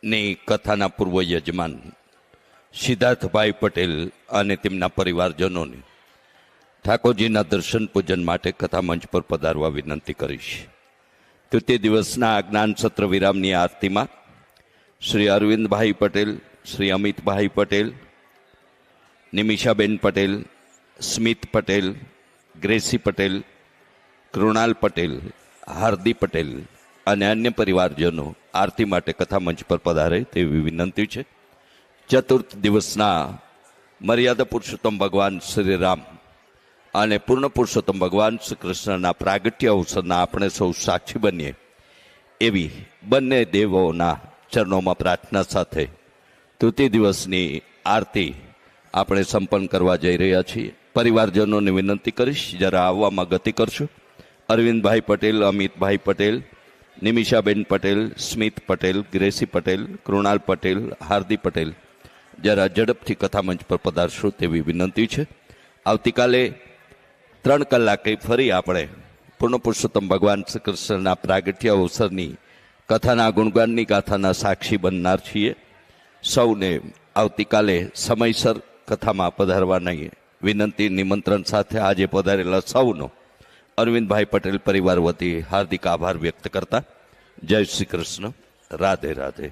ની કથાના પૂર્વ યજમાન સિદ્ધાર્થભાઈ પટેલ અને તેમના પરિવારજનોને ઠાકોરજીના દર્શન પૂજન માટે કથા મંચ પર પધારવા વિનંતી કરીશ. તૃતીય દિવસના જ્ઞાન સત્ર વિરામની આરતીમાં શ્રી અરવિંદભાઈ પટેલ, શ્રી અમિતભાઈ પટેલ, નિમિષાબેન પટેલ, સ્મિત પટેલ, ગ્રેસી પટેલ, કૃણાલ પટેલ, હાર્દી પટેલ અને અન્ય પરિવારજનો આરતી માટે કથા મંચ પર પધારે તેવી વિનંતી છે. ચતુર્થ દિવસના મર્યાદા પુરુષોત્તમ ભગવાન શ્રી રામ અને પૂર્ણ પુરુષોત્તમ ભગવાન શ્રી કૃષ્ણના પ્રાગટ્ય અવસરના આપણે સૌ સાક્ષી બનીએ એવી બંને દેવોના ચરણોમાં પ્રાર્થના સાથે તૃતીય દિવસની આરતી આપણે સંપન્ન કરવા જઈ રહ્યા છીએ. પરિવારજનોને વિનંતી કરીશ જરા આવવામાં ગતિ કરશો. અરવિંદભાઈ પટેલ, અમિતભાઈ પટેલ, નિમિષાબેન પટેલ, સ્મિત પટેલ, ગ્રેસી પટેલ, કૃણાલ પટેલ, હાર્દી પટેલ જરા ઝડપથી કથામંચ પર પધારશો તેવી વિનંતી છે. આવતીકાલે 3 કલાકે ફરી આપણે પૂર્ણ પુરુષોત્તમ ભગવાન શ્રી કૃષ્ણના પ્રાગટ્ય અવસરની કથાના ગુણગાનની ગાથાના સાક્ષી બનનાર છીએ. સૌને આવતીકાલે સમયસર કથામાં પધારવાની વિનંતી નિમંત્રણ સાથે આજે પધારેલા સૌનો અરવિંદભાઈ પટેલ પરિવાર વતી હાર્દિક આભાર વ્યક્ત કરતા જય શ્રી કૃષ્ણ. રાધે રાધે.